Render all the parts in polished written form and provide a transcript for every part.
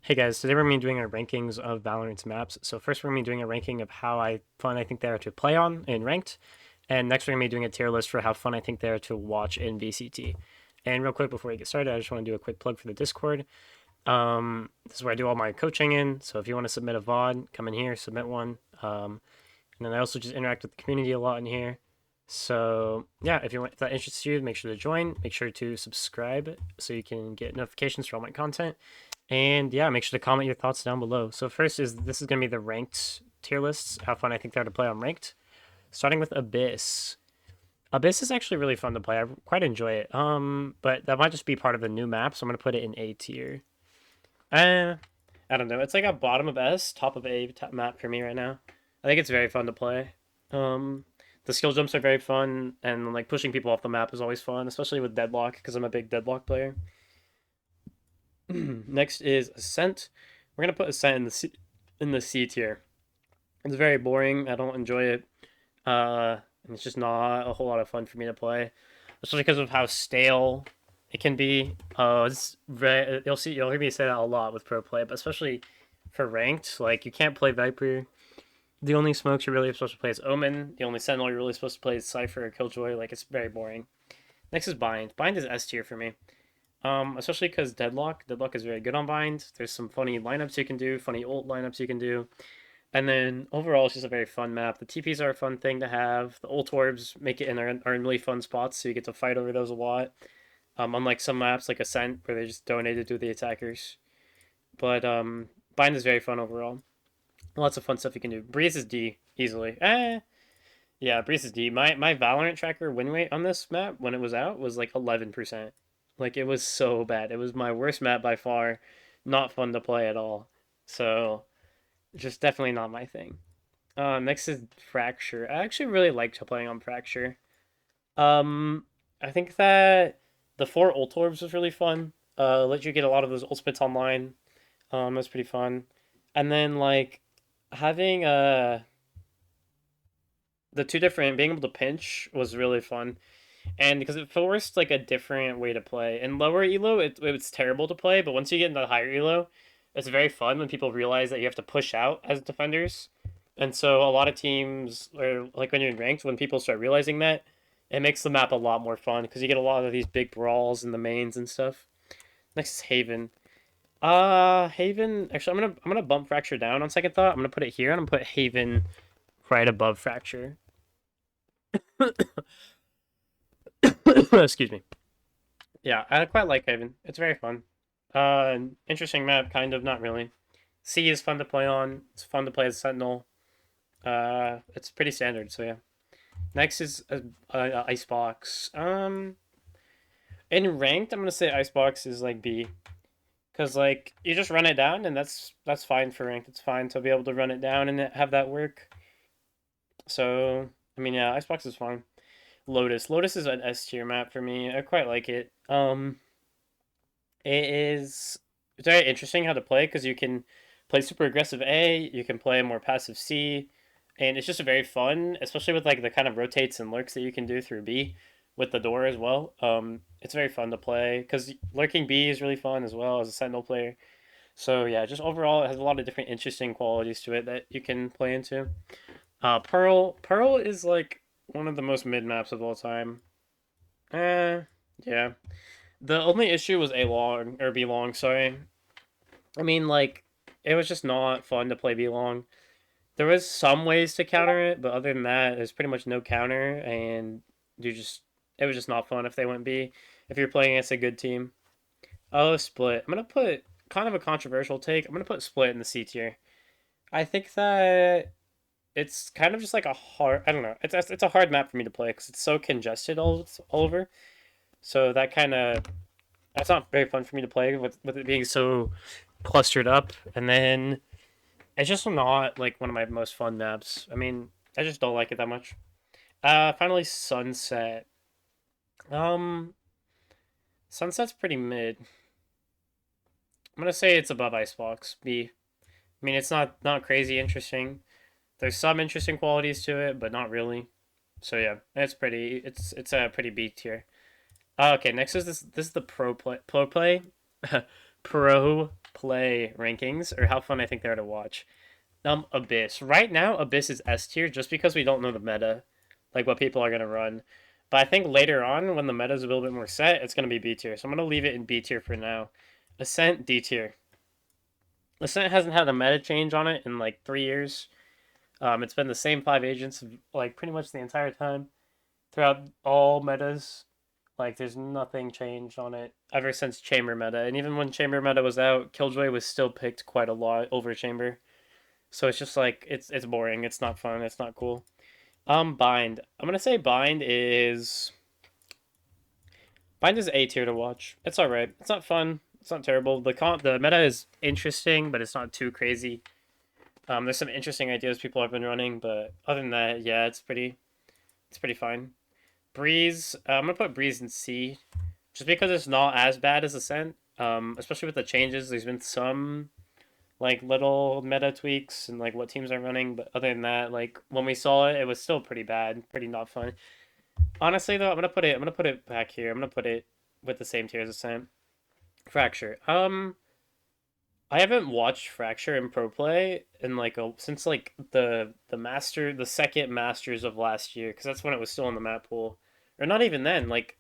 Hey guys, today we're going to be doing our rankings of Valorant's maps. So first we're going to be doing a ranking of how fun I think they are to play on in ranked, and next we're going to be doing a tier list for how fun I think they are to watch in VCT. And real quick before we get started, I just want to do a quick plug for the Discord. This is where I do all my coaching in. So if you want to submit a VOD, come in here, submit one. And then I also just interact with the community a lot in here. So yeah, if that interests you, make sure to join. Make sure to subscribe so you can get notifications for all my content. And yeah, make sure to comment your thoughts down below. So first is this is gonna be the ranked tier lists. How fun I think they are to play on ranked. Starting with Abyss. Abyss is actually really fun to play. I quite enjoy it. But that might just be part of the new map, so I'm gonna put it in A tier. Uh, I don't know. It's like a bottom of S, top of A map for me right now. I think it's very fun to play. Um, the skill jumps are very fun, and like pushing people off the map is always fun, especially with deadlock because I'm a big deadlock player. Next is Ascent. We're gonna put Ascent in the C tier. It's very boring. I don't enjoy it. And it's just not a whole lot of fun for me to play, especially because of how stale it can be. It's very, you'll hear me say that a lot with pro play, but especially for ranked, like you can't play Viper. The only smokes you're really supposed to play is Omen. The only Sentinel you're really supposed to play is Cypher or Killjoy. Like it's very boring. Next is Bind. Bind is S tier for me. Especially because Deadlock. Deadlock is very good on Bind. There's some funny lineups you can do, funny ult lineups you can do. And then overall, it's just a very fun map. The TPs are a fun thing to have. The ult orbs make it are in really fun spots, so you get to fight over those a lot. Unlike some maps like Ascent, where they're just donated to the attackers. But Bind is very fun overall. Lots of fun stuff you can do. Breeze is D easily. Yeah, Breeze is D. My Valorant tracker win rate on this map when it was out was like 11%. Like it was so bad. It was my worst map by far. Not fun to play at all. So just definitely not my thing. Next is Fracture. I actually really liked playing on Fracture. Um, I think that the four ult orbs was really fun. Let you get a lot of those ultimates online. That's pretty fun. And then like having the two different being able to pinch was really fun. And because it forced like a different way to play. In lower elo, it's terrible to play, but once you get into higher elo, it's very fun when people realize that you have to push out as defenders. And so a lot of teams, or like when you're in ranked, when people start realizing that, it makes the map a lot more fun because you get a lot of these big brawls in the mains and stuff. Next is Haven. Haven. Actually, I'm gonna bump Fracture down on second thought. I'm gonna put it here, and I'm gonna put Haven right above Fracture. Excuse me. Yeah, I quite like Haven. It's very fun. Interesting map, kind of, not really. C is fun to play on. It's fun to play as Sentinel. It's pretty standard, so yeah. Next is Icebox. In ranked, I'm gonna say Icebox is like B, cause like you just run it down, and that's fine for ranked. It's fine to be able to run it down and have that work. So I mean, yeah, Icebox is fine. Lotus. Lotus is an S tier map for me. I quite like it. It is it's very interesting how to play because you can play super aggressive A, you can play more passive C, and it's just very fun, especially with like the kind of rotates and lurks that you can do through B with the door as well. It's very fun to play because lurking B is really fun as well as a Sentinel player. So yeah, just overall it has a lot of different interesting qualities to it that you can play into. Pearl is like one of the most mid maps of all time. Yeah. The only issue was A long or B long. Sorry. I mean, like it was just not fun to play B long. There was some ways to counter it, but other than that, there's pretty much no counter, and you just it was just not fun if they went B. If you're playing against a good team. Oh, Split. I'm gonna put kind of a controversial take. I'm gonna put Split in the C tier. I think that it's kind of just like a hard. I don't know. It's a hard map for me to play because it's so congested all over. So that kind of that's not very fun for me to play with it being so clustered up. And then it's just not like one of my most fun maps. I mean, I just don't like it that much. Finally, Sunset. Um, Sunset's pretty mid. I'm gonna say it's above Icebox B. I mean, it's not crazy interesting. There's some interesting qualities to it, but not really. So yeah, it's pretty. It's a pretty B tier. Okay, next is this. This is the pro play. Pro play. Pro play rankings or how fun I think they are to watch. Abyss. Right now, Abyss is S tier just because we don't know the meta, like what people are gonna run. But I think later on, when the meta is a little bit more set, it's gonna be B tier. So I'm gonna leave it in B tier for now. Ascent D tier. Ascent hasn't had a meta change on it in like 3 years. It's been the same 5 agents like pretty much the entire time throughout all metas. Like there's nothing changed on it ever since Chamber meta, and even when Chamber meta was out, Killjoy was still picked quite a lot over Chamber. So it's just like it's boring. It's not fun. It's not cool. Bind. I'm gonna say Bind is A tier to watch. It's all right. It's not fun. It's not terrible. The meta is interesting, but it's not too crazy. There's some interesting ideas people have been running, but other than that, yeah, it's pretty fine. Breeze. I'm gonna put Breeze in C, just because it's not as bad as Ascent. Especially with the changes, there's been some like little meta tweaks and like what teams are running, but other than that, like when we saw it, it was still pretty bad, pretty not fun. Honestly though, I'm gonna put it back here. I'm gonna put it with the same tier as Ascent. Fracture. I haven't watched Fracture in pro play in like a since like the second Masters of last year, because that's when it was still in the map pool, or not even then. Like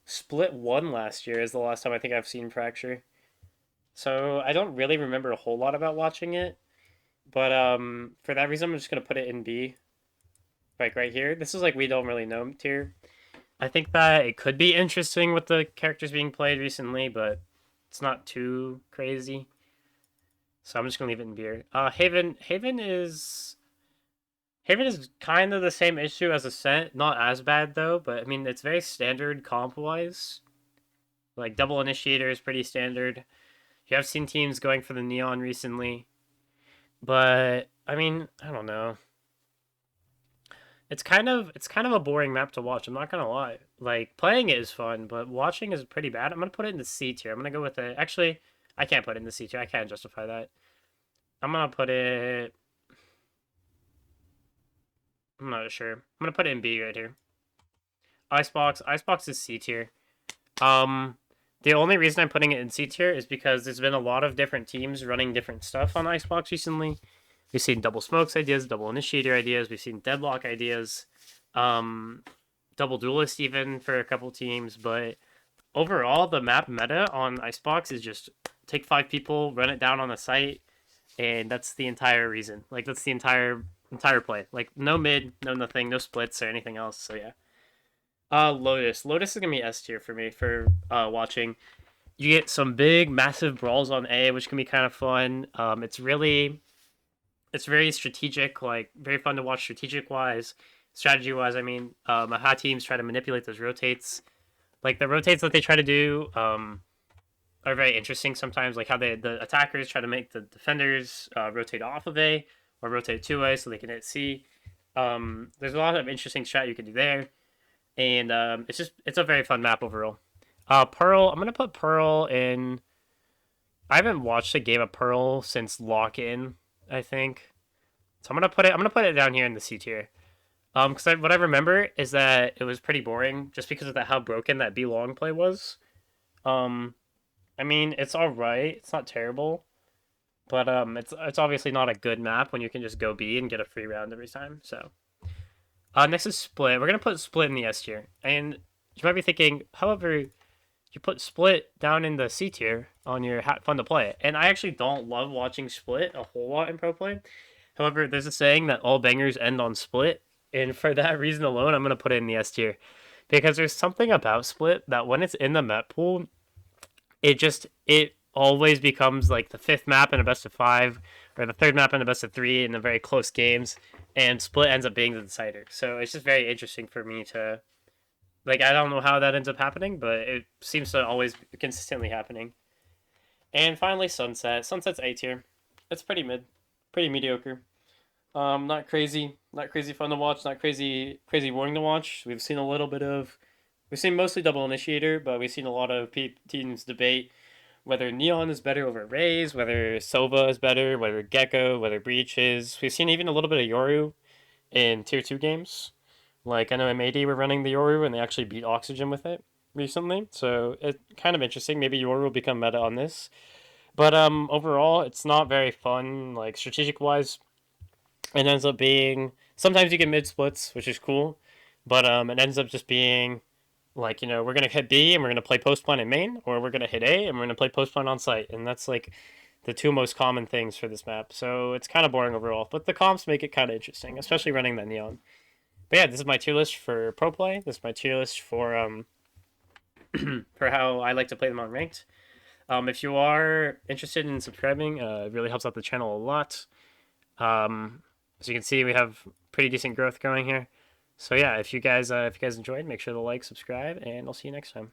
Split One last year is the last time I think I've seen Fracture. So I don't really remember a whole lot about watching it, but for that reason I'm just gonna put it in B, like right here. This is like we don't really know tier. I think that it could be interesting with the characters being played recently, but it's not too crazy. So I'm just gonna leave it in beer. Haven is kind of the same issue as Ascent, not as bad though, but I mean it's very standard comp wise. Like double initiator is pretty standard. You have seen teams going for the neon recently, but I mean I don't know. It's kind of a boring map to watch. I'm not gonna lie. Like playing it is fun, but watching is pretty bad. I'm gonna put it in the C tier. I'm gonna go with it. Actually, I can't put it in the C tier. I can't justify that. I'm gonna put it. I'm not sure. I'm gonna put it in B right here. Icebox is C tier. Um, the only reason I'm putting it in C tier is because there's been a lot of different teams running different stuff on Icebox recently. We've seen double smokes ideas, double initiator ideas. We've seen deadlock ideas, um, double duelist even for a couple teams. But overall, the map meta on Icebox is just take 5 people, run it down on the site, and that's the entire reason. Like that's the entire play. Like no mid, no nothing, no splits or anything else. So yeah. Lotus. Lotus is gonna be S tier for me for watching. You get some big, massive brawls on A, which can be kind of fun. It's very strategic, like very fun to watch strategic wise, strategy wise. I mean, how teams try to manipulate those rotates. Like the rotates that they try to do, are very interesting sometimes. Like how the attackers try to make the defenders rotate off of A or rotate to A so they can hit C. There's a lot of interesting strat you can do there, and it's a very fun map overall. Pearl. I'm gonna put Pearl in. I haven't watched a game of Pearl since Lock In, I think. So I'm gonna put it down here in the C tier. Because what I remember is that it was pretty boring just because of how broken that B long play was. Um, I mean, it's all right. It's not terrible, but it's obviously not a good map when you can just go B and get a free round every time. So, next is Split. We're gonna put Split in the S tier, and you might be thinking, however, you put Split down in the C tier on your fun to play. And I actually don't love watching Split a whole lot in pro play. However, there's a saying that all bangers end on Split, and for that reason alone, I'm gonna put it in the S tier because there's something about Split that when it's in the map pool, it always becomes like the fifth map in a best of five or the third map in a best of three in the very close games, and Split ends up being the decider. So it's just very interesting for me to like. I don't know how that ends up happening, but it seems to always consistently happening. And finally, Sunset. Sunset's A tier. It's pretty mid, pretty mediocre. Not crazy, not crazy fun to watch, not crazy boring to watch. We've seen mostly double initiator, but we've seen a lot of teams debate whether Neon is better over Raze, whether Sova is better, whether Gecko, whether Breach is. We've seen even a little bit of Yoru in tier two games. Like I know M80 were running the Yoru and they actually beat Oxygen with it recently, so it's kind of interesting. Maybe Yoru will become meta on this. But overall, it's not very fun. Like strategic wise, it ends up being sometimes you get mid splits, which is cool, but it ends up just being like we're gonna hit B and we're gonna play post plan in main, or we're gonna hit A and we're gonna play post plan on site, and that's like the two most common things for this map. So it's kind of boring overall, but the comps make it kind of interesting, especially running the neon. But yeah, this is my tier list for pro play. This is my tier list for how I like to play them on ranked. If you are interested in subscribing, it really helps out the channel a lot. As you can see, we have pretty decent growth going here. So yeah, if you guys enjoyed, make sure to like, subscribe, and I'll see you next time.